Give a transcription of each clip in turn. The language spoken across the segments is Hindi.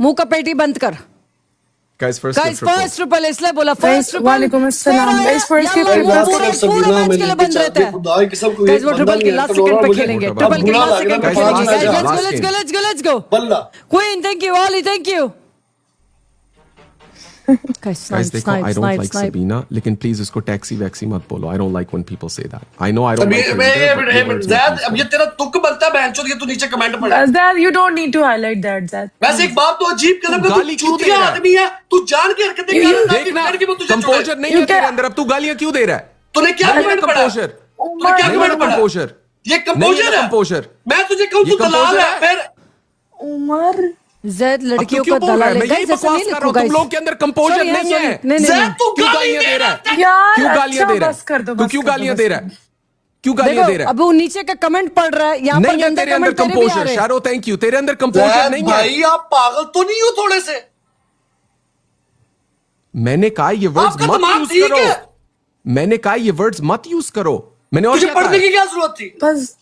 मुंह का पेटी बंद कर। Guys, first फर्स्ट ट्रिपल इसलिए बोला फर्स्ट ट्रिपल। वालेकुम अस्सलाम गाइस, फर्स्ट ट्रिपल पूरे मैच के लिए बंद रहता है गाइस। वो ट्रिपल के लास्ट सेकंड पे खेलेंगे, ट्रिपल के लास्ट सेकंड पे खेलेंगे guys. Let's go queen, thank you Ollie, thank you Guys, देखो, I don't like Sabina, लेकिन please इसको टैक्सी वैक्सी मत बोलो. I don't like when people say that. I know I don't like her either, ज़ैद, अब ये तेरा तुक बनता है बहनचोद, ये तू नीचे कमेंट पढ़। Zad, you don't need to highlight that, Zad. वैसे एक बात तो अजीब कदम का, गाली तू क्यों दे चूतिया रहा है? आदमी है, तू जान के हरकतें कर रहा है, देखना कि वो तुझे कंपोजर छोड़े। नहीं है तेरे अंदर. अब तू गालियां क्यों दे रहा है? तूने क्या कमेंट पढ़ा? कंपोजर तूने क्या कमेंट पढ़ा? कंपोजर ये कंपोजर है। कंपोजर. मैं तुझे कहूँ तू दलाल है, फिर उमर, ज़ैद लड़कियों क्यों का बोल रहा दलाल है? है मैं यही गाइस। ऐसा बकवास नहीं कर रहा लिखो हूं. तुम गाइस। लोग के अंदर कंपोजर नहीं है. ज़ैद तू क्यों गाली गालियां दे रहा है? यार क्यों गालियां दे रहा बस कर है? दो, तू बस क्यों कर दो, गालियां बस दे रहा कर है? क्यों गालियां दे रहा है? अब वो नीचे का कमेंट पढ़ रहा है, यहाँ पर नहीं है गंदे तेरे अंदर कमेंट तेरे भी आ कंपोजर. रहे हैं। शारो थैंक यू. तेरे अंदर कंपोजर ज़ैद नहीं है. भाई आप पागल तो नहीं हो थोड़े से? मैंने कहा ये वर्ड्स आपका मत दिमाग यूज ठीक करो. है? मैंने कहा ये वर्ड्स मत यूज करो. मैंने और तुझे क्या कहा पढ़ने है? की क्या जरूरत थी? बस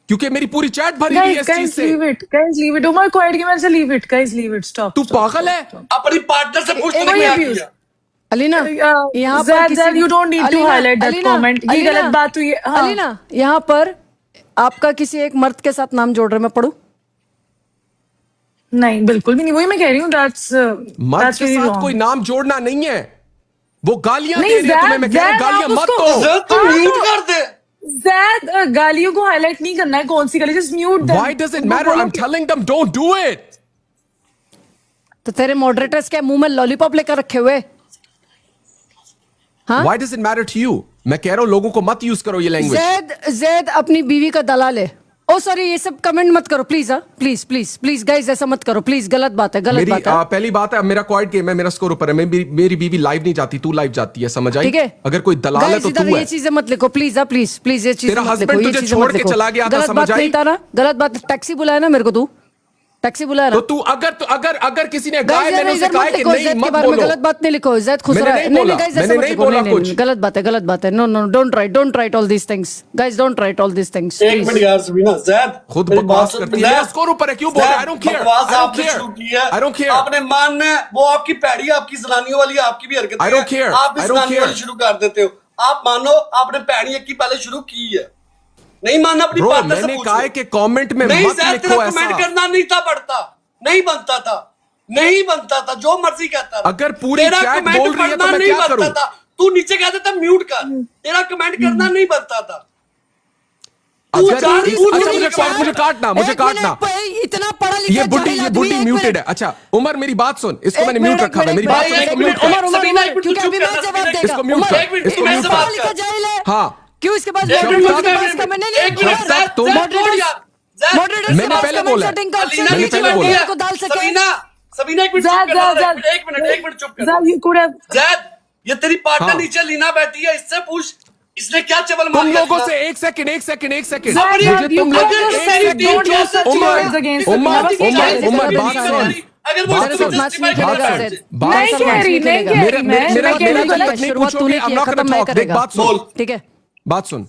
क्योंकि मेरी पूरी चैट भरी हुई है इस चीज guys से. leave it उमर क्वाइट की वजह से leave it stop. तू पागल है? अपनी पार्टनर से पूछ, तूने एक क्या मिनट, किया? अलीना यहाँ पर Zad, किसी Zad, you don't need to Alina, highlight that Alina, comment. ये अलीना, गलत बात हुई है. हाँ. अलीना यहाँ पर आपका किसी एक मर्द के साथ नाम जोड़ रहे, मैं पढ़ूं? नहीं बिल्कुल भी नहीं, वही मैं कह रही हूँ. मर्द के साथ कोई नाम जोड़ना नहीं है. वो गालियां नहीं, दे रही है तुम्हें. मैं कह रहा हूं Zad, गालियां आप मत उसको- दो. ज़ैद तू म्यूट कर दे। Zad, गालियों को हाईलाइट नहीं करना है. कौन सी गाली? Just mute them. Why does it उनको matter? बोलो I'm कि- telling them don't do it. तो तेरे मॉडरेटर्स के मुंह में लॉलीपॉप लेकर रखे हुए? हाँ? Why does it matter to you? मैं कह रहा हूं लोगों को मत यूज करो ये लैंग्वेज. ज़ैद अपनी बीवी का दलाल है. ओ सॉरी, ये सब कमेंट मत करो प्लीज. हाँ प्लीज प्लीज प्लीज गाइस, ऐसा मत करो प्लीज. गलत बात है, गलत मेरी बात है. पहली बात है, अब मेरा क्वाइट गेम है, मेरा स्कोर ऊपर है. मेरी बीवी लाइव नहीं जाती, तू लाइव जाती है. समझ आई? ठीक है. अगर कोई दलाल है गाइस तो इधर तू ये है. चीजें मत लिखो प्लीज. हाँ प्लीज प्लीज ये चीजें तेरा मत लिखो. husband ये तुझे चीजें छोड़ मत के लिखो. चला गया था, गलत समझ बात आई? नहीं था ना, गलत बात. टैक्सी बुलाया ना मेरे को, तू टैक्सी बुलाया ना. तो तू अगर किसी ने गाइस गाय, मैंने उसे इधर कहा मत कि लिखो, नहीं ज़ैद के मत बारे में बोलो. गलत बात नहीं लिखो. ज़ैद खुश मैंने रहा नहीं है. नहीं बोला, गाइस मैंने ऐसा मत नहीं लिखो. बोला नहीं कुछ. नहीं गलत बात है, गलत बात है. No no don't write all these things guys. Don't write all these things. एक मिनट यार सबीना, ज़ैद खुद मेरी बकवास बात करती सुन, है. मेरा ज़ैद, स्कोर ऊपर है, क्यों बोल रहा है? I don't care. बकवास I don't आपने care. शुरू की है. I don't care. आपने मानना है, वो आपकी पैड़ी है, आपकी जनानियों वाली आपकी भी हरकतें I don't हैं. care. आप भी I don't जनानियों वाली care. शुरू कर देते हो. आप मानो आपने पैड़ी की पहले शुरू की है. नहीं मानना अपनी Bro, पार्टनर से मैंने पूछ कहा लो. है कि कमेंट में नहीं मत ज़ैद, लिखो तेरा ऐसा. कमेंट करना नहीं था पड़ता, नहीं बनता था, नहीं बनता था, जो मर्जी कहता था. अगर पूरी तेरा चैट कमेंट बोल रही है तो पढ़ना मैं नहीं क्या बनता करूं? था. तू नीचे कह देता म्यूट कर. तेरा कमेंट करना नहीं बनता था. तू अगर जान इस- बूझ अच्छा, के मुझे काटना, मुझे काटना. इतना पढ़ा लिखा ये जाहिल आदमी बुड्ढी है, म्यूटेड है. अच्छा उमर मेरी बात सुन. इसको मैंने म्यूट रखा है. मेरी बात सुन. इसको म्यूट कर. क्योंकि अभी मैं जवाब देगा. इसको म्यूट कर. एक मिनट, इसको मैं म्यूट सवाल कर. कर. पढ़ा लिखा जाहिल है. हाँ, क्यों इसके पास एक मॉडरेटर्स मिनट, के पास कमेंट नहीं एक मिनट, नहीं ज़ैद, तुम- ज़ैद, छोड़ यार. ज़ैद, मॉडरेटर्स मैंने पहले बोला है. अलीना मैंने नीचे पहले बैठी बोला. है. को डाल सके. सबीना एक मिनट Zad, चुप कर. Zad, एक मिनट चुप कर. Zad, you could have. ज़ैद, ये तेरी पार्टनर हाँ. नीचे लीना बैठी है, इससे पूछ इसने क्या चवल तुम मारी है लोगों तुझे? से एक सेकंड Zad, मुझे you तुम could लोग have एक said second. don't use such words against Umar, Sabina. Umar, बात सुन. सुन. अगर वो बात इसको सुन. justify बात करना सुन. है. नहीं कह रही, नहीं कह रही. मेरा मैं मेरा गलत नहीं शुरुआत पूछोगे. तूने I'm किया, not gonna खत्म मैं talk. देख करेगा. बात सुन. बोल. ठीक है. बात सुन.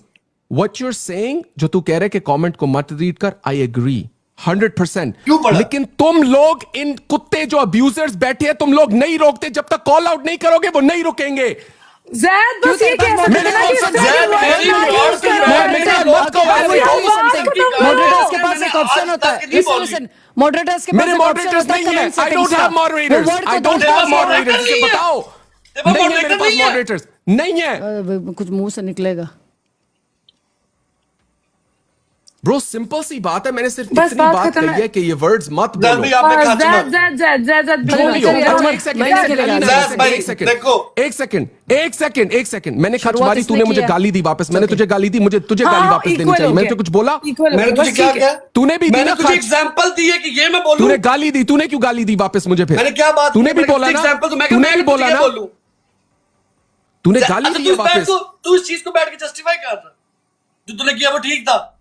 What you're saying, जो तू कह रहे कि कमेंट को मत रीड कर, I agree 100%. क्यों पढ़ा? लेकिन तुम लोग इन कुत्ते जो अब्यूजर्स बैठे हैं, तुम लोग नहीं रोकते. जब तक कॉल आउट नहीं करोगे वो नहीं रुकेंगे. Zad, बस ये कह सकते मैंने हैं ना कौन कि सा Zad, Zad, you मेरी are बात not सुन. used to मेरी it. बात को मॉडरेटर्स के पास एक ऑप्शन होता है. आज तक नहीं बोली. लिसन मॉडरेटर्स के पास मेरे एक ऑप्शन मॉडरेटर्स होता है नहीं है. Comment I don't settings have का. moderators. वो word I को don't डाल have सकते हैं. moderators. इसे बताओ. तेरे पास नहीं है मेरे moderator पास नहीं है. मॉडरेटर्स. नहीं है. कुछ मुंह से निकलेगा. ब्रो सिंपल सी बात है. मैंने सिर्फ बस इतनी बात बात खत्म कही है. है कि ये वर्ड्स मत Zad बोलो. भाई आपने खा चुका. Zad, जो भी हो. चलिए, अच्छा, उमर, एक सेकंड, मैं एक नहीं सेकंड, खेलेगा. Zad भाई, एक सेकंड, देखो. एक सेकंड. मैंने खच शुरुआत मारी, इसने तूने की मुझे है. गाली दी वापस. मैंने तुझे गाली दी, मुझे तुझे गाली वापस देनी चाहिए. मैंने तो कुछ बोला. मैंने तुझे क्या किया? तूने भी दी मैंने ना तुझे खच. एग्जांपल दी है कि ये मैं बोलूं. तूने गाली दी. तूने क्यों गाली दी वापस मुझे फिर? मैंने क्या बात तूने की? भी बोला ना. एग्जांपल तो मैं तूने भी बोला ना. बोलूं. तूने गाली अच्छा, दी है वापस. तू इस चीज को बैठ के जस्टिफाई कर रहा. जो तूने किया वो ठीक था.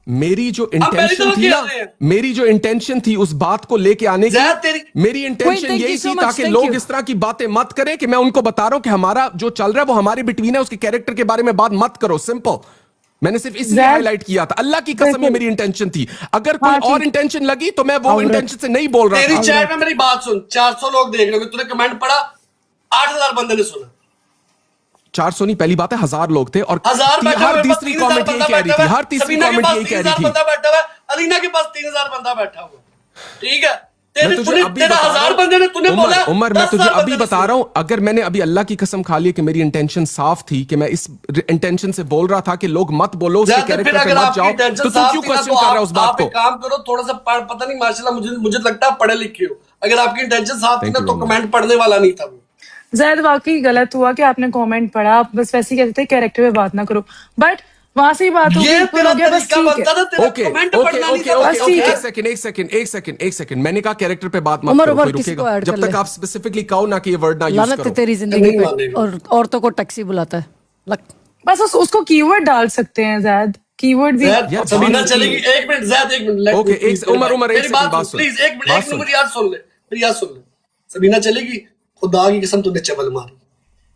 मेरी जो पहली इंटेंशन दफा थी किया ना, है। मेरी जो इंटेंशन थी उस बात को लेके आने ज़ैद की, तेरी- मेरी इंटेंशन thank यही you so थी much, ताकि thank लोग you. इस तरह की बातें मत करें कि मैं उनको बता रहा हूं कि हमारा जो चल रहा है वो हमारी बिटवीन है. उसके कैरेक्टर के बारे में बात मत करो. सिंपल. मैंने सिर्फ इसलिए हाईलाइट किया था, अल्लाह की कसम ये मेरी इंटेंशन थी। अगर कोई और इंटेंशन लगी तो मैं वो इंटेंशन से नहीं बोल रहा तेरी था। चैट में मेरी बात सुन, 400 लोग देख रहे हो, तूने कमेंट पढ़ा, 8000 बंदे ने सुना। 400 नहीं, पहली बात है 1000 लोग थे और 1000 बैठा हर हुआ, तीसरी कमेंट यही कह रही थी, हर तीसरी कमेंट यही कह रही थी। बंदा बैठा हुआ है, अलीना के पास 3000 बंदा बैठा हुआ है, ठीक है। मैं तुझे अभी तेरा बता रहा 1000 हूं, बंदे ने तूने बोला, उमर मैं तुझे 10,000 अभी बंदे बता रहा हूं, अगर मैंने अभी अल्लाह की कसम खा ली कि मेरी इंटेंशन साफ थी कि मैं इस इंटेंशन से बोल रहा था कि लोग मत बोलो, उसके कैरेक्टर पे मत जाओ, तो तू क्यों क्वेश्चन कर रहा है उस बात को? काम करो थोड़ा सा, पता नहीं माशाल्लाह मुझे लगता है पढ़े लिखे हो। अगर आपकी इंटेंशन साफ थी ना तो कमेंट पढ़ने वाला नहीं था वो। जैद वाकई गलत हुआ कि आपने कमेंट पढ़ा, आप बस वैसे ही कहते थे कैरेक्टर पे बात ना करो, बट वहां से ही बात होगी, ये तेरा बस तरीका ठीक बनता है। था, तेरा ओके कमेंट ओके पढ़ना नहीं ओके था, बस ओके, ठीक है। एक सेकंड, मैंने कहा कैरेक्टर पे बात मत उमर, करो, उमर, कोई किसी को रुकेगा ऐड जब कर तक ले। आप स्पेसिफिकली कहो ना कि ये वर्ड ना यूज लानत है करो। तेरी जिंदगी नहीं पे, मानेगा। और औरतों को टैक्सी बुलाता है। बस उसको कीवर्ड डाल सकते हैं जैद, कीवर्ड भी। ज़ैद, समीना चलेगी, एक मिनट ज़ैद, एक मिनट, ओके, उमर, एक मेरी सेकंड, बात सुन प्लीज, एक मिनट मेरी याद सुन ले, मेरी याद सुन ले। समीना चलेगी, खुदा की कसम तूने चबल मारी,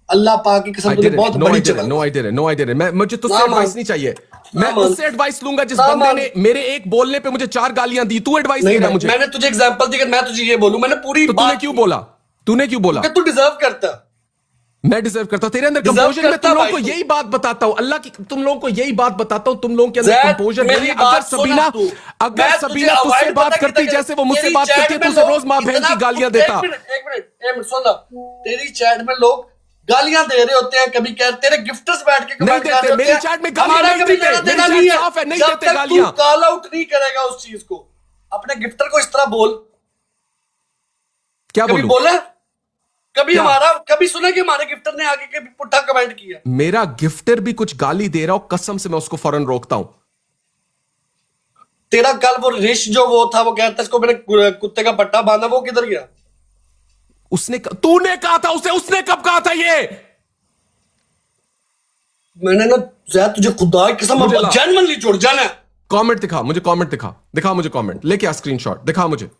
अल्लाह पाक की कसम तूने बहुत बड़ी चबल। नो आई डिड, मैं मुझे तुझसे ना एडवाइस मान। नहीं चाहिए, ना मैं मान। उससे एडवाइस लूंगा जिस ना बंदे मान। ने मेरे एक बोलने पे मुझे 4 गालियां दी, तू एडवाइस नहीं देगा नहीं, मुझे? मैंने तुझे एग्जांपल दी कि मैं तुझे ये बोलूं, मैंने पूरी तो तूने बात क्यों की। बोला? तूने क्यों बोला? कि तू डिजर्व करता। मैं डिजर्व करता हूं, तेरे अंदर Deserve कंपोजर, मैं करता तुम लोगों को भाई तू। यही बात बताता हूं, अल्लाह की तुम लोगों को यही बात बताता हूं, तुम लोगों के अंदर ज़ैद, कंपोजर नहीं मेरी है। अगर बात सुन सबीना तू। अगर मैं सबीना तुझे तुझसे avoid बात पता करती कितना जैसे वो मुझसे तेरी बात चैट करती है, में तुझे लोग रोज माँ बहन इतना- की गालियां देता। एक मिनट सुन लो, तेरी चैट में लोग गालियां दे रहे होते हैं, कभी कह तेरे गिफ्टर्स बैठ के नहीं कमेंट कर रहे देते, होते मेरी हैं, चैट में गालियां हमारा नहीं कभी देते, लेना मेरी देना चैट नहीं है। साफ है, नहीं जब देते तक गालियां। तू कॉल आउट नहीं करेगा उस चीज को, अपने गिफ्टर को इस तरह बोल। क्या कभी बोलूं? बोला? कभी क्या? हमारा कभी सुना कि हमारे गिफ्टर ने आगे कभी पुट्ठा कमेंट किया? मेरा गिफ्टर भी कुछ गाली दे रहा हो, कसम से मैं उसको फौरन रोकता हूं। तेरा कल वो रिश जो वो था, वो कहता इसको मैंने कुत्ते का पट्टा बांधा, वो किधर गया? तूने कहा था उसे, उसने कब कहा था ये? मैंने ना ज़ैद तुझे खुदा की कसम मुझे ला। जेन्युइनली छोड़ जाना। कमेंट दिखा मुझे, कमेंट दिखा मुझे, कमेंट लेके आ, स्क्रीनशॉट दिखा मुझे,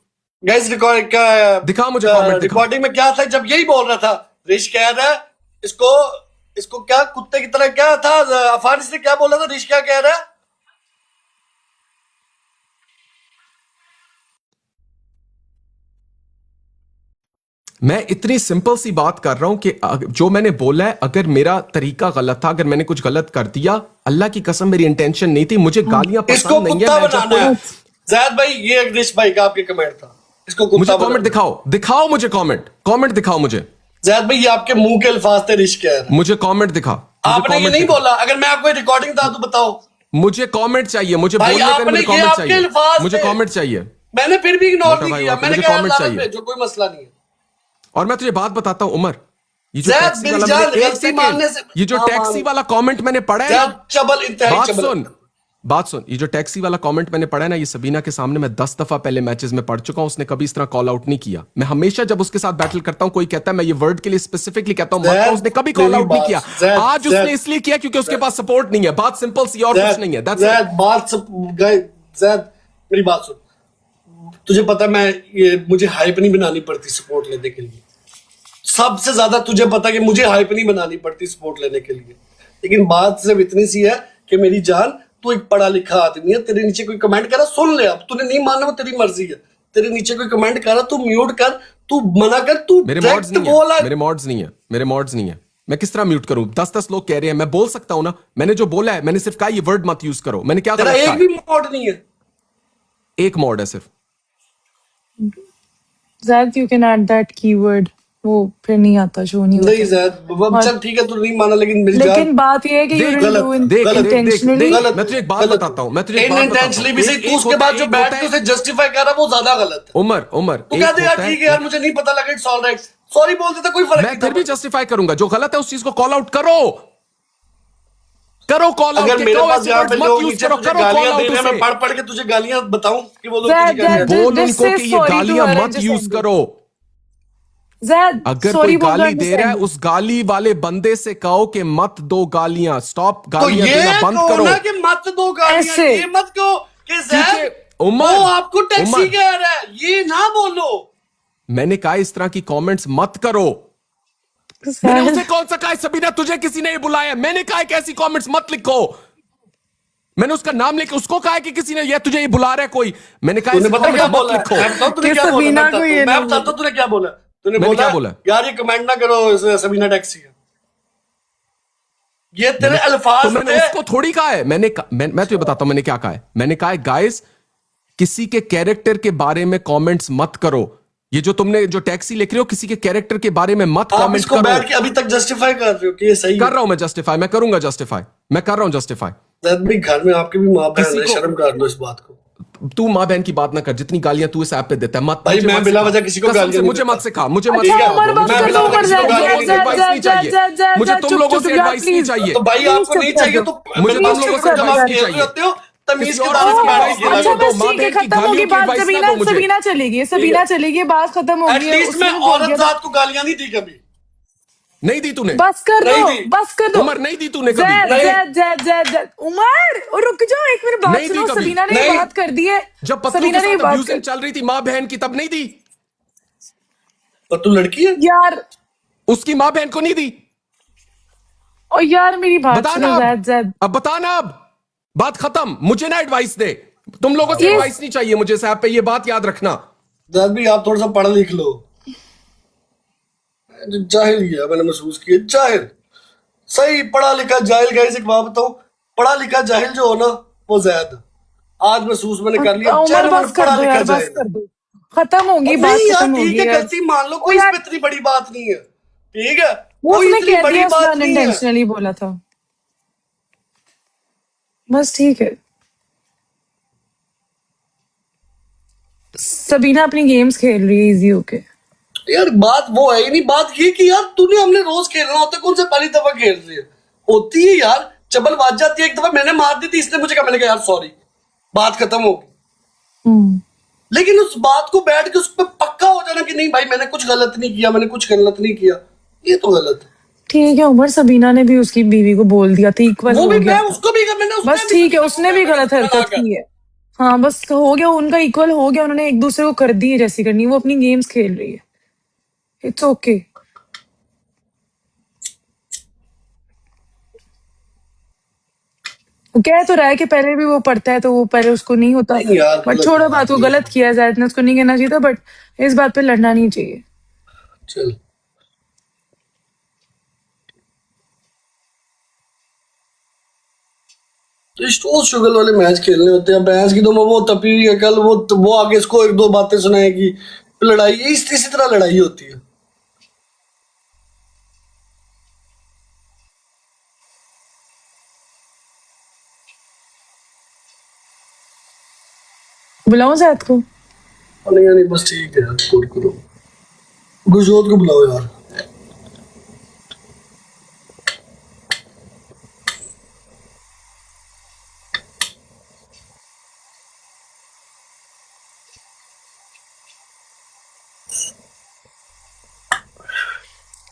गाइस रिकॉर्ड का दिखा मुझे comment दिखा। रिकॉर्डिंग में क्या था, जब यही बोल रहा था, रिश कह रहा है इसको क्या कुत्ते की तरह, क्या था अफानिस ने क्या बोला था, रिश क्या कह रहा है? मैं इतनी सिंपल सी बात कर रहा हूं कि जो मैंने बोला है, अगर मेरा तरीका गलत था, अगर मैंने कुछ गलत कर दिया, अल्लाह की कसम मेरी इंटेंशन नहीं थी, मुझे गालियां इसको पसंद नहीं कुत्ता है। मैं जब बनाना है। कोई ज़ैद भाई, ये रिश भाई का आपके कमेंट था, इसको मुझे कुत्ता कमेंट बनाना। दिखाओ मुझे कमेंट दिखाओ मुझे। ज़ैद भाई ये आपके मुंह के अल्फाज थे, रिश कह रहा है। मुझे कमेंट दिखा, आपने ये नहीं बोला, अगर मैं आपको रिकॉर्डिंग था तो बताओ। मुझे कमेंट चाहिए, मुझे भाई, बोलने का आपने मुझे ये कमेंट आपके चाहिए, अल्फाज मुझे थे। कमेंट चाहिए। मैंने फिर भी इग्नोर मोटा नहीं भाई, किया, मैंने मुझे कहा comment अल्लाह चाहिए। पे जो कोई मसला नहीं है। और मैं तुझे बात बताता हूं उमर, ये जो ज़ैद टैक्सी दिल वाला जान, मैंने- एक गलती मानने से- सेकंड, ये जो हाँ, टैक्सी मान। वाला कमेंट मैंने पढ़ा है ना, ज़ैद चबल, इंतहाई चबल। बात सुन, ये जो टैक्सी वाला कमेंट मैंने पढ़ा है ना, ये सबीना के सामने मैं 10 दफा पहले मैचेस में पढ़ चुका हूं, उसने कभी इस तरह कॉल आउट नहीं किया। मैं हमेशा जब उसके साथ बैटल करता हूं, कोई कहता है मैं ये वर्ड के लिए स्पेसिफिकली कहता हूं मत करो, उसने कभी कॉल आउट नहीं किया। आज उसने इसलिए किया क्योंकि उसके पास सपोर्ट नहीं है। बात सिंपल सी और कुछ नहीं है। That's it. ज़ैद मेरी बात सुन, तुझे पता है मुझे हाइप नहीं बनानी पड़ती सपोर्ट लेने के लिए। सबसे ज्यादा तुझे पता है कि मुझे हाइप नहीं बनानी पड़ती सपोर्ट लेने के लिए। लेकिन बात सिर्फ इतनी सी है कि मेरी जान, तू एक पढ़ा लिखा आदमी है, तेरे नीचे कोई कमेंट करा सुन ले, अब तूने नहीं मानना वो तेरी मर्जी है। तेरे नीचे कोई कमेंट करा, तू म्यूट कर, तू मना कर, तू मेरे मॉड्स नहीं है, मेरे मॉड्स नहीं है। मैं किस तरह म्यूट करूं? 10 लोग कह रहे हैं, मैं बोल सकता हूं ना। मैंने जो बोला है, मैंने सिर्फ कहा ये वर्ड मत यूज करो। मैंने क्या तेरा गलत एक कहा? भी मॉड नहीं है। एक मॉड है सिर्फ। Zaid you can add that keyword, वो फिर नहीं आता, शो नहीं नहीं होता। ज़ैद चल ठीक है, तू नहीं माना, लेकिन मेरी जान लेकिन बात ये है कि यू डिडंट डू देख, इंटेंशनली। मैं तुझे एक बात बताता हूं, इंटेंशनली भी सही, तू उसके बाद जो बैठ के उसे जस्टिफाई कर रहा है वो ज्यादा गलत है। उमर तू कहते यार ठीक है यार, मुझे नहीं पता लगा, इट्स ऑलराइट, सॉरी बोल देता, कोई फर्क मैं नहीं फिर भी पड़ता। जस्टिफाई करूंगा। जो गलत है उस चीज को कॉल आउट करो कॉल आउट। अगर मेरे पास यहाँ पे लोग नीचे करो तुझे कॉल गालियां दे आउट रहे हैं, मैं उसे। पढ़ पढ़ के तुझे गालियां बताऊं कि वो लोग Zad, तुझे गालियां Zad, दे रहे हैं। बोल Just उनको say कि ये sorry to गालियां her and मत just यूज end it. करो। ज़ैद अगर सॉरी कोई बोल गाली दे रहा है, उस गाली वाले बंदे से कहो कि मत दो गालियां, स्टॉप तो गालियां ये देना बंद कहो करो। ना कि मत दो गालियां, ऐसे। ये मत कहो कि ज़ैद उमर, वो आपको टैक्सी उमर। कह रहा है, ये ना बोलो। मैंने कहा इस तरह की कमेंट्स मत करो। मैंने उसे कौन सा कहा? सबीना तुझे किसी ने बुलाया? मैंने कहा कि ऐसी कमेंट्स मत लिखो। मैंने उसका नाम लेके उसको कहा है कि किसी ने ये तुझे ये बुला रहा है कोई, मैंने कहा तूने इसे पता क्या comment मत बोला? लिखो। मैं बताऊं तूने कि क्या बोला? सबीना मैं को बताता ये हूं, मैं ना बताता हूं तूने क्या बोला। तूने मैंने क्या बोला बोला? यार ये कमेंट ना करो, सबीना टैक्सी है। ये तेरे तो अल्फाज मैंने थे। उसको थोड़ी कहा है, मैं तुझे बताता हूं मैंने क्या कहा है। मैंने कहा है गाइस, किसी के कैरेक्टर के बारे में कमेंट्स मत करो। ये जो तुमने जो टैक्सी लिख रहे हो, किसी के कैरेक्टर के बारे में मत आप कमेंट इसको करो। बैठ के अभी तक जस्टिफाई कर रहे हो कि ये सही कर है। रहा हूं मैं जस्टिफाई, मैं करूंगा जस्टिफाई, मैं कर रहा हूं जस्टिफाई। भी घर में आपके भी माँ बहन किसी है, को- शर्म कर लो इस बात को। तू माँ बहन की बात ना कर, जितनी गालियां तू इस ऐप पे देता है मत। भाई मुझे मैं मत बिना सिखा। वजह किसी को कसम गालियां से नहीं मुझे देता। मत सिखा, मुझे मत ठीक अच्छा है, सिखा। उमर बस मैं कर बिना दो, वजह उमर किसी को जा गालियां जा नहीं जा देता। एडवाइस नहीं जा चाहिए। जा जा मुझे जा तुम चुप लोगों चुप से यार एडवाइस नहीं प्लीज चाहिए। तो भाई प्लीज आपको चुप नहीं कर चाहिए दो तो मुझे तुम प्लीज लोगों चुप से कर दो एडवाइस यार नहीं चाहिए। होते हो तमीज किसी के और दायरे दोस्त में की बैठ एडवाइस के ना अच्छा दो। बस माँ ठीक है, बहन की खत्म गालियों होगी की बात। एडवाइस ना सबीना दो मुझे। सबीना चलेगी, सबीना चलेगी, बात खत्म होगी है, एटलीस्ट उसने मैं भी बोल औरत दिया। जात को गालियां नहीं दी कभी। नहीं दी तूने? बस कर दो, नहीं दी। बस कर दो। उमर नहीं दी तूने कभी? जैद नहीं जैद जैद जैद जैद उमर, और रुक जाओ एक मिनट, बात नहीं दी सुनो। कभी। सबीना ने ये नहीं बात कर दी है, जब पतलू के सबीना ने ये साथ बात अब्यूजिंग कर, चल रही थी माँ बहन की, तब नहीं दी? पर तू लड़की है। यार उसकी माँ बहन को नहीं दी? और यार मेरी बात बता ना सुनो जैद जैद। अब बता ना अब। बात खत्म, मुझे ना एडवाइस दे। तुम लोगों से ये एडवाइस नहीं चाहिए मुझे इस ऐप पे, ये बात याद रखना। जात भी आप थोड़ा सा पढ़ लिख लो। जो जाहिल किया मैंने महसूस किया, जाहिल। सही पढ़ा लिखा जाहिल। गाइस एक बात बताऊं, पढ़ा लिखा जाहिल जो हो ना वो ज्यादा आज महसूस मैंने कर लिया, उमर जेन्युइन बस कर पढ़ा दो लिखा यार, बस जाहिल है। कर दो, खत्म होगी और बात, नहीं यार खत्म ठीक होगी है, यार। गलती मान लो, ओ कोई यार इसमें इतनी बड़ी बात नहीं है। ठीक है, वो कोई उसने इतनी कह बड़ी दिया, उसने बात नहीं है। अनइंटेंशनली बोला था, बस ठीक है। सबीना अपनी गेम्स खेल रही है इजी होके। यार बात वो है ही नहीं, बात ये कि यार तूने हमने रोज खेलना होता है, कौन से पहली दफा खेल रही है? होती है यार, चबल बाज जाती है। एक दफा मैंने मार दी थी, इसने मुझे कहा, मैंने कहा यार सॉरी, बात खत्म होगी। हम्म, लेकिन उस बात को बैठ के उस पर पक्का हो जाना कि नहीं भाई मैंने कुछ गलत नहीं किया, मैंने कुछ गलत नहीं किया, ये तो गलत है। ठीक है उमर, सबीना ने भी उसकी बीवी को बोल दिया था, इक्वल वो हो भी गया मैं था। उसको भी मैंने उस बस टाइम भी ठीक है, सबीना को उसने कहा, भी मैंने गलत उसको हरकत कहा। की है। हाँ बस हो गया, उनका इक्वल हो गया, उन्होंने एक दूसरे को कर दी है जैसी करनी, वो अपनी गेम्स खेल रही है, इट्स ओके। वो कह तो रहा है कि पहले भी वो पढ़ता है तो वो पहले उसको नहीं होता, नहीं यार बट गलत छोड़ो बात बात, वो नहीं गलत है। किया, जायद ने उसको नहीं कहना चाहिए था, बट इस बात पे लड़ना नहीं चाहिए। चल तो स्टोर शुगल वाले मैच खेलने होते हैं। भैंस की तो वो तपी हुई है, कल वो आगे इसको एक दो बातें सुनाएगी, लड़ाई इसी तरह लड़ाई होती है। बुलाऊं जायद को? नहीं नहीं बस ठीक है यार, छोड़ करो। गुरजोत को बुलाओ यार।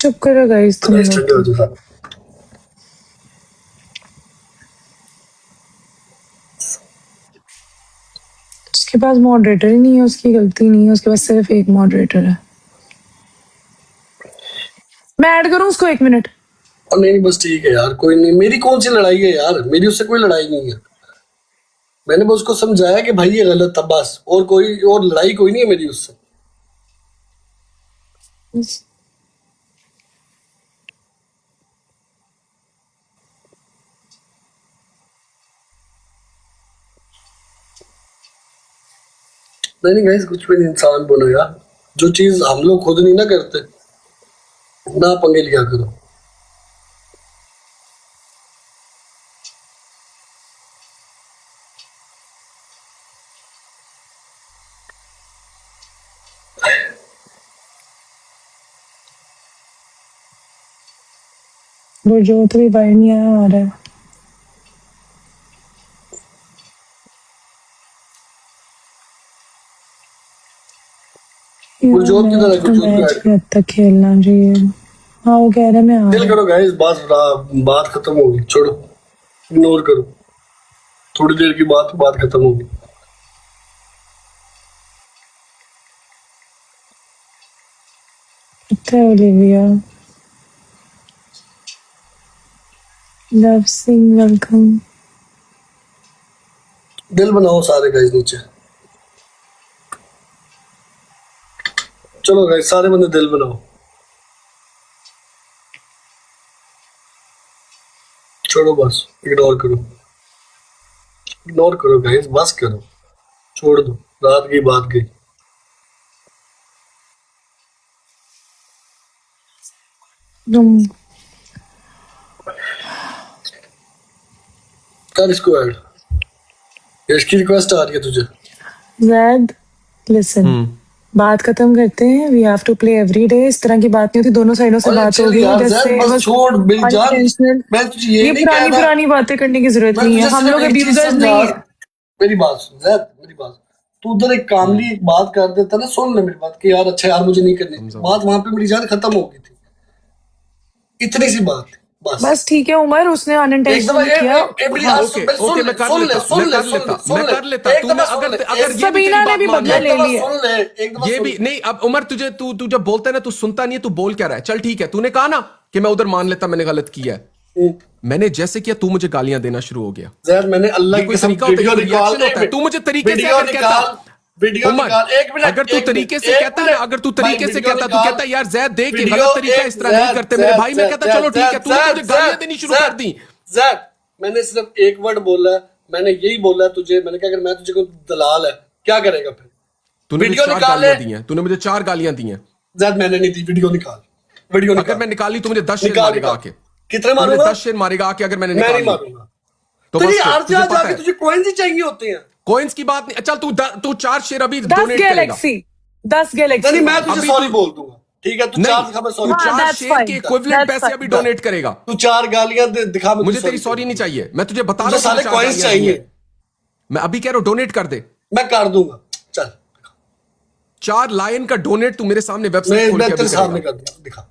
चुप करो गाइस तुम गाइस लोग। ठंडे हो जाओ। उसके पास मॉडरेटर ही नहीं है, उसकी गलती नहीं है, उसके पास सिर्फ एक मॉडरेटर है। मैं ऐड करूं उसको 1 मिनट? और नहीं बस ठीक है यार, कोई नहीं, मेरी कौन सी लड़ाई है यार, मेरी उससे कोई लड़ाई नहीं है। मैंने बस उसको समझाया कि भाई ये गलत था बस, और कोई और लड़ाई कोई नहीं है मेरी उससे। नहीं गाइस कुछ भी नहीं, इंसान बोलो यार, जो चीज हम लोग खुद नहीं ना करते ना पंगे लिया करो। वो जो तो भी बाहर नहीं आया आ रहा है। गुरजोत की तरह गुरजोत को मैच ऐड के हद तक खेलना चाहिए। हाँ वो कह रहा है मैं आ दिल रहा करो गाइस, बात खत्म होगी, छोड़ो, इग्नोर करो, थोड़ी देर की बात खत्म होगी। कितना है ओलिविया? Love Singh welcome. दिल बनाओ सारे गाइस नीचे, चलो गाइस सारे बंदे दिल बनाओ, छोड़ो बस, इग्नोर करो गाइस, बस करो, छोड़ दो, रात की बात गई। तुम कर इसको ऐड, यश की रिक्वेस्ट आ रही है तुझे। जैद लिसन, बात खत्म करते हैं। We have to play every day. इस तरह की बात नहीं होती, दोनों साइडों से अरे बात चल होगी। यार, जैसे जैद बस छोड़ मेरी जान, unintentional, मैं तुझे ये नहीं पुरानी कहता, पुरानी बातें करने की जरूरत मैं नहीं है। तुझे हम सिर्फ लोग एक चीज अब्यूजर्स समझा, नहीं है। मेरी बात सुन जैद, मेरी बात, तू उधर एक कामली एक बात कर देता ना, सुन ले मेरी बात कि यार अच्छा यार मुझे नहीं करनी, बात वहां पे मेरी जान खत्म हो गई थी, इतनी सी बात थी बस ठीक है उमर, उसने अनइंटेंशनली किया। ओके मैं कर लेता अगर सबीना ने भी बदला ले लिया। ये भी नहीं। अब उमर तू जब बोलता है ना, तू सुनता नहीं है, तू बोल क्या रहा है। चल ठीक है, तूने कहा ना कि मैं उधर मान लेता मैंने गलत किया है, मैंने जैसे किया तू मुझे गालियां देना शुरू हो गया। यार मैंने अल्लाह की कसम वीडियो निकाल, तू मुझे तरीके से अगर कहता, वीडियो निकाल, एक मिनट, अगर तू तरीके से कहता ना, अगर तू तरीके से कहता, तू कहता यार जैद देख के गलत तरीका इस तरह नहीं करते मेरे भाई, मैं कहता चलो ठीक है, तूने मुझे गालियां देनी शुरू कर दी। जैद मैंने सिर्फ एक वर्ड बोला है, मैंने यही बोला है तुझे, मैंने कहा अगर मैं तुझे कोई दलाल है क्या करेगा फिर, तूने मुझे 4 गालियां दी हैं, तूने मुझे 4 गालियां दी हैं। जैद मैंने नहीं दी, वीडियो निकाल, वीडियो निकाल। अगर मैं निकाली तो मुझे 10 शेर मारेगा आके, कितने मारूंगा? 10 शेर मारेगा आके अगर मैंने मैं निकाली। नहीं मारूंगा तो तुझे बस यार तुझे पता जाके है तुझे कॉइंस ही चाहिए होते हैं। कॉइंस की बात नहीं, चल तू 4 शेर अभी 10 डोनेट करेगा। Galaxy, 10 Galaxy. नहीं मैं तुझे सॉरी बोल दूंगा, ठीक है, तू 4 दिखा, मैं तू सॉरी, 4 शेर के इक्विवेलेंट पैसे अभी डोनेट करेगा। तू 4 गालियां दिखा, मुझे तेरी सॉरी नहीं चाहिए, मैं तुझे बता रहा हूं सारे कॉइंस चाहिए, मैं अभी कह रहा हूं डोनेट कर दे, मैं कर दूंगा। चल 4 लायन का डोनेट तू मेरे सामने वेबसाइट खोल के तेरे सामने कर दूंगा, दिखा,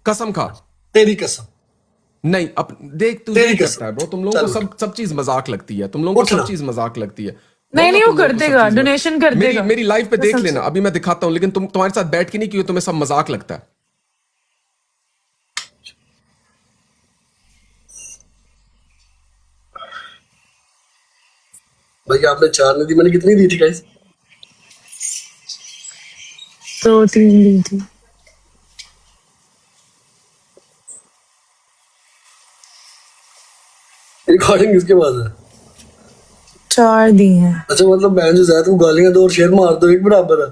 कसम खा, तेरी कसम। नहीं अब देख तू तेरी नहीं कसम। करता है ब्रो, तुम लोगों को सब चीज मजाक लगती है, तुम लोगों को सब चीज मजाक लगती है। नहीं वो कर देगा, डोनेशन कर देगा। मेरी लाइफ पे देख लेना, अभी मैं दिखाता हूं, लेकिन तुम्हारे साथ बैठ के नहीं, क्योंकि तुम्हें सब मजाक लगता है। भाई आपने 4 नहीं दी, मैंने कितनी दी थी गाइस? 2-3 दी थी। रिकॉर्डिंग किसके पास है? 4 दी हैं। अच्छा मतलब बहन जो ज्यादा तुम गालियां दो और शेर मार दो, एक बराबर है।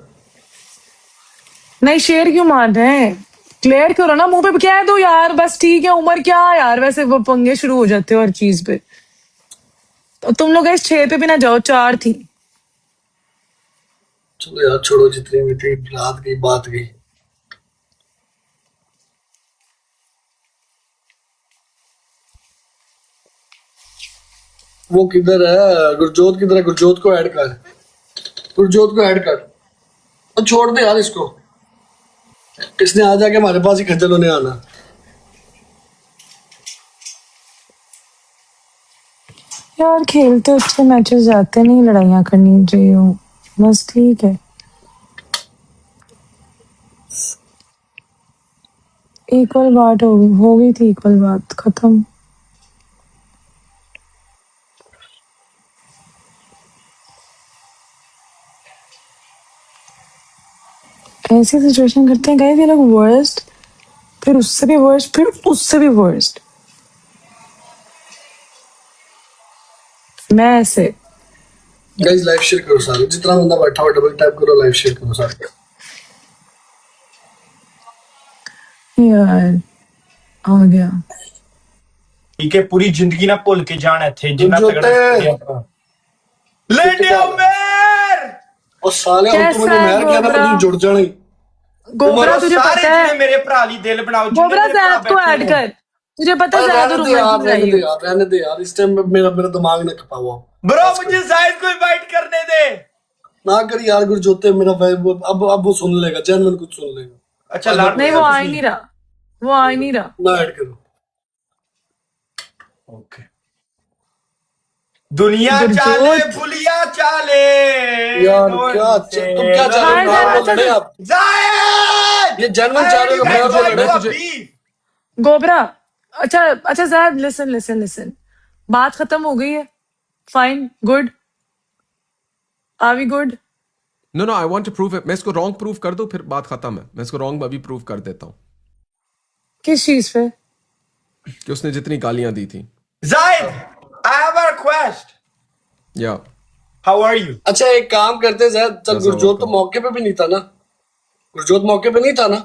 नहीं शेर क्यों मार रहे हैं, क्लियर करो ना, मुंह पे कह दो यार, बस ठीक है। उमर क्या यार, वैसे वो पंगे शुरू हो जाते हो हर चीज पे। तो तुम लोग इस 6 पे भी ना जाओ, 4 थी। चलो यार छोड़ो, जितनी भी थी रात गई बात गई। वो किधर है गुरजोत, किधर है? गुरजोत को ऐड कर, गुरजोत को ऐड कर, और छोड़ दे यार इसको, इसने आ जाके हमारे पास ही खज्जल होने आना। यार खेलते अच्छे मैचेस जाते, नहीं लड़ाइयाँ करनी चाहिए, बस ठीक है। इक्वल बात हो गई थी, इक्वल बात खत्म। ऐसी सिचुएशन करते हैं गाइस ये लोग, वर्स्ट, फिर उससे भी वर्स्ट, फिर उससे भी वर्स्ट। मैं ऐसे गाइस लाइव शेयर करो सारे, जितना बंदा बैठा हो डबल टैप करो, लाइव शेयर करो सारे। यार आ गया ठीक है, पूरी जिंदगी ना भूल के जाना थे जिन्ना तगड़ा ले लिया मेर और साले और तू मैंने मेहर किया ना, मैं जुड़ जाना ही। गोबरा तुझे पता है, मेरे भरा ली दिल बनाओ, गोबरा जैद को ऐड कर, तुझे पता है ज्यादा रहने दे यार, इस टाइम मेरा दिमाग ना खपा हुआ। ब्रो मुझे जायद को इनवाइट करने दे ना कर यार, गुरजोते मेरा अब वो सुन लेगा, जेन्युइन कुछ सुन लेगा। अच्छा नहीं वो आ ही नहीं रहा, वो आ ही नहीं रहा। ना ऐड करो। ओके दुनिया चाले बुलिया चाले यार क्या तुम क्या चाह रहे हो? लड़े आप जायद, ये जेन्युइन चाह रहे हो? गोबरा अच्छा जैद लिसन, बात खत्म हो गई है, fine good, Are we good? No no, I want to prove it. मैं इसको रॉन्ग प्रूव कर दूं, फिर बात खत्म है। मैं इसको रॉन्ग अभी प्रूव कर देता हूं किस चीज पे? कि उसने जितनी गालियां दी थी। Zaid, I have a request. या How are you? अच्छा एक काम करते जैद, चल गुरजोत तो मौके पे भी नहीं था ना, गुरजोत मौके पे नहीं था ना।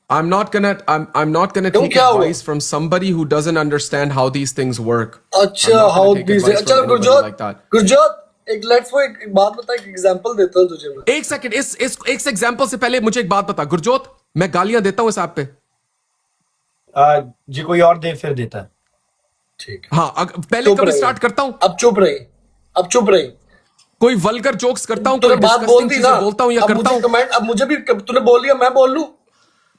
I'm not gonna क्यों, take क्या हुआ? advice from somebody who doesn't understand how these things work. अच्छा I'm not how gonna take this, advice अच्छा from anybody Gurjot like that. Gurjot एक लेट्स वो एक बात बता, एक एग्जांपल देता हूँ तुझे मैं। एक सेकंड, इस एग्जांपल से पहले मुझे एक बात बता गुरजोत, मैं गालियां देता हूं इस ऐप पे? जी कोई और दे फिर देता है। ठीक है, हाँ, पहले चुप कभी रही। स्टार्ट करता हूं, अब चुप रही, अब चुप रही। कोई वल्गर जोक्स करता हूं, तूने कोई बात बोल डिस्गस्टिंग दी चीजें ना, बोलता हूं या अब करता मुझे हूं। कमेंट, अब मुझे भी तूने बोल लिया, मैं बोल लूं?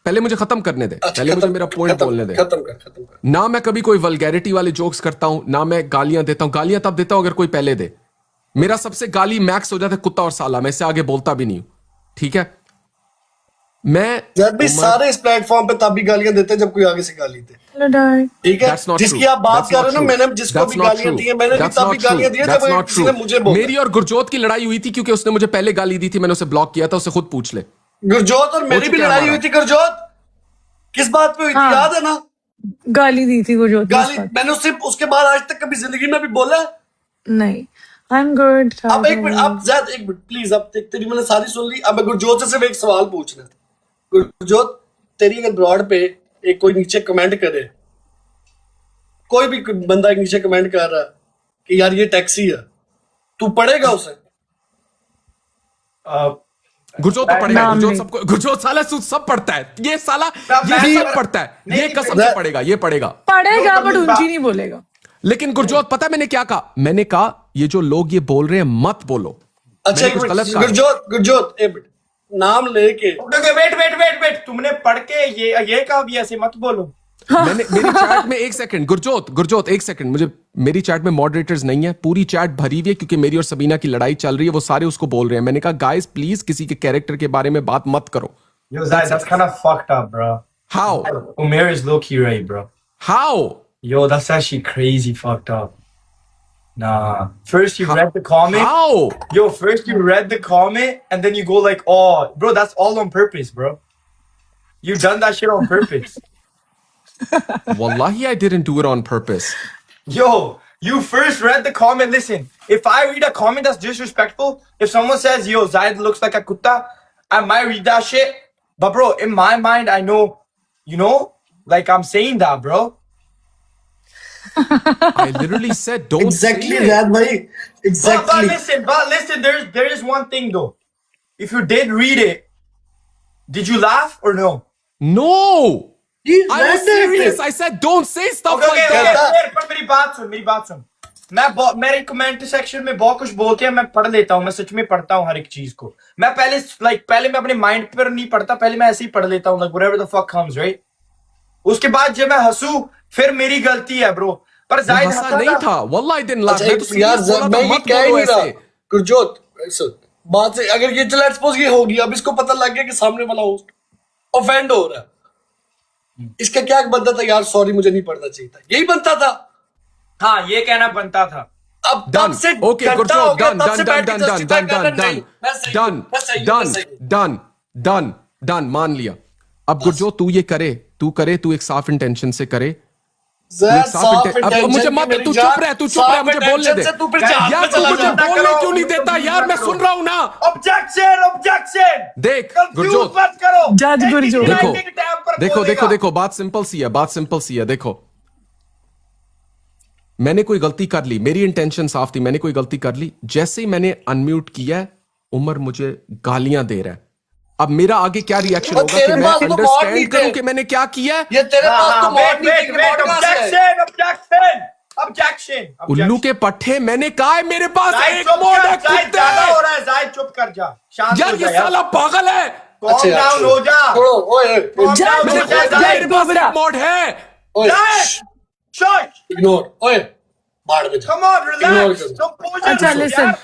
पहले मुझे खत्म करने दे, अच्छा, पहले मुझे मेरा पॉइंट बोलने दे। खत्म कर। ना मैं कभी कोई वल्गैरिटी वाले जोक्स करता हूं, ना मैं गालियां देता हूं। गालियां तब देता हूं अगर कोई पहले दे। मेरा सबसे गाली मैक्स हो जाता है कुत्ता और साला, मैं इससे आगे बोलता भी नहीं हूं, ठीक है? मैं जब भी सारे इस प्लेटफॉर्म पे तब भी गालियां देते हैं जब कोई आगे से गाली दे, Hello, Dad. ठीक है? That's not जिसकी true. आप बात That's कर not रहे हो ना, true. मैंने जिसको That's भी not गालियां true. दी है, मैंने भी That's तब भी not गालियां true. दी है That's जब not किसी ने true. मुझे बोला। मेरी और गुरजोत की लड़ाई हुई थी क्योंकि उसने मुझे पहले गाली दी थी, मैंने उसे ब्लॉक किया था, उसे खुद पूछ ले। गुरजोत और मेरी भी चुका है लड़ाई हमारा। हुई थी। गुरजोत किस बात पे हुई थी, हाँ। याद है ना? गाली दी थी गुरजोत ने उस गाली वक्त। मैंने उससे उसके बाद आज तक कभी जिंदगी में भी बोला है? नहीं, I'm good. अब एक मिनट, अब जैद एक मिनट प्लीज, अब तेरी मैंने सारी सुन ली। अब मैं गुरजोत से सिर्फ एक सवाल पूछना है। गुरजोत, तेरी अगर ब्रॉड पे एक कोई नीचे कमेंट करे, कोई भी बंदा नीचे कमेंट कर रहा है कि यार ये टैक्सी है, तू पढ़ेगा उसे? गुरजोत तो पढ़ेगा, नाम गुरजोत नहीं। सबको, गुरजोत साला सब पढ़ता है, ये साला ये नहीं, सब पढ़ता है, ये नहीं, कसम से पढ़ेगा, ये पढ़ेगा। पढ़ेगा No, बट no, ऊंची नहीं बोलेगा। लेकिन गुरजोत पता है मैंने क्या कहा? मैंने कहा ये जो लोग ये बोल रहे हैं मत बोलो। अच्छा एक कुछ मिनट, गलत कहा? गुरजोत एक मिनट, नाम लेके वेट, तुमने पढ़ के ये कहा भी ऐसे मत बोलो। मैंने मेरी चैट में, एक सेकंड गुरजोत एक सेकंड, मुझे मेरी चैट में मॉडरेटर्स नहीं है, पूरी चैट भरी हुई है क्योंकि मेरी और सबीना की लड़ाई चल रही है, वो सारे उसको बोल रहे हैं। मैंने कहा गाइस प्लीज किसी के कैरेक्टर के बारे में बात मत करो। Yo, that's kind of fucked up, bro. How? Umair is low key right, bro. How? Yo, that's actually crazy fucked up. Nah. First you read the comment. How? Yo, first you read the comment and then you go like, oh, bro, that's all on purpose, bro. You done that shit on purpose. Wallahi I didn't do it on purpose. Yo, you first read the comment. Listen, if I read a comment that's disrespectful, if someone says, yo, Zaid looks like a kutta, I might read that shit. But bro, in my mind, I know, you know, like I'm saying that, bro. I literally said don't exactly say it. Zaid भाई, But exactly. listen, there is one thing though. If you did read it, did you laugh or no? No! I was serious. I said don't say stuff Okay, like okay, that. okay. पर मेरी बात सुन। मेरे कमेंट सेक्शन में बहुत कुछ बोलते हैं, मैं पढ़ लेता हूँ, मैं सच में पढ़ता हूँ हर एक चीज को। मैं पहले मैं अपने माइंड पर नहीं पढ़ता, पहले मैं ऐसे ही पढ़ लेता हूँ, like whatever the fuck comes, right? उसके बाद जब मैं हंसू, फिर मेरी गलती है ब्रो। पर जाहिद हंसा नहीं था, वल्लाह I didn't laugh. अच्छा मैं तो यार serious बोला था, मैं ये मत कह ही बोलो नहीं रहा। ऐसे। गुरजोत सुन, बात से अगर ये चलो सपोज ये होगी, अब इसको पता लग गया कि सामने वाला होस्ट ऑफेंड हो रहा है, इसका क्या बनता था? यार सॉरी मुझे नहीं पढ़ना चाहिए था, यही बनता था। हाँ, ये कहना बनता था। अब तब से Okay, घंटा हो Gurjot, गया, done, तब से done, बैठ के done, done, justify done, कर रहे done, हैं, नहीं, done, मैं सही हूं, done, मैं सही हूं, done, मैं सही हूं। done, done, done, मान लिया। अब गुरजोत तू ये करे, तू एक साफ इंटेंशन से करे। जैद, साफ साफ इंटेंशन, अब intention मुझे की मत, मेरी तू जान, चुप रह, मुझे बोलने intention दे। से तू फिर जहाज यार पे तू चला मुझे जा। बोलने क्यों नहीं देता यार? मैं सुन रहा हूं ना। ऑब्जेक्शन। देख Confuse गुरजोत, मत करो। जज गुरजोत। देखो बात सिंपल सी है। देखो मैंने कोई गलती कर ली, मेरी इंटेंशन साफ थी, मैंने कोई गलती कर ली। जैसे ही मैंने अनम्यूट किया है, उमर मुझे गालियां दे रहा है। अब मेरा आगे क्या रिएक्शन और होगा तेरे कि मैं पास तो mod नहीं अंडरस्टैंड थे। करूं कि मैंने क्या किया है? ये तेरे पास तो mod नहीं थी, mod कहाँ से है? ऑब्जेक्शन। उल्लू के पट्टे, मैंने कहा है मेरे पास एक मोड है कुत्ते। ज्यादा हो रहा है, जाहिद चुप कर जा, शांत यार हो जा ये साला पागल है। calm down हो जा। छोड़ो, ओए Calm down जज, हो जा, जज, जाहिद। मेरे पास एक मोड है। ओए Shush! इग्नोर, ओए बाहर में जा। Come on, relax. Ignore करो। Composure अच्छा, रखो listen. यार।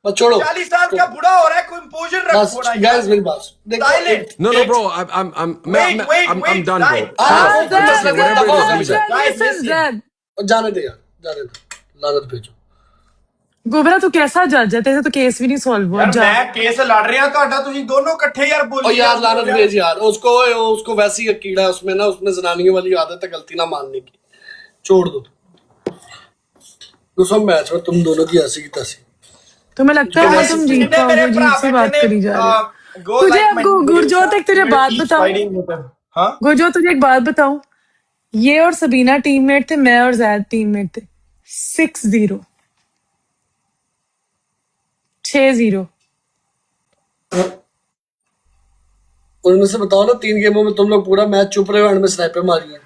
बस छोड़ो, 40 साल का बूढ़ा हो रहा है, composure रखो बस थोड़ा गाइस यार। मेरी बात सुन। देखो, Silent. No, एक- bro, I'm done, bro. Zaid. Whatever it is, leave it. Listen, Zed. जाने दे यार, जाने दे, लानत भेजो। गोबरा तू कैसा जज है, तेरे से तो केस भी नहीं सॉल्व हुआ। यार जा मैं केस लड़ रहा ਤੁਹਾਡਾ ਤੁਸੀਂ ਦੋਨों इकट्ठे यार बोल और यार लानत भेज यार उसको वैसी एक कीड़ा है उसमें ना, उसमें जनानियों वाली आदत है गलती ना मानने की, छोड़ दो। दूसरा मैच में तुम दोनों की ऐसी की तैसी। तुम्हें लगता है तुम जीत पाओगे? जीत से बात करी जा रही है। तुझे अब गुरजोत एक तुझे बात बताऊं, हाँ गुरजोत तुझे एक बात बताऊं, ये और सबीना टीममेट थे, मैं और जैद टीममेट थे। 6-0 6-0। उनमें से बताओ ना 3 गेमों में तुम लोग पूरा मैच चुप रहे हो, एंड में स्नाइपर मारी है।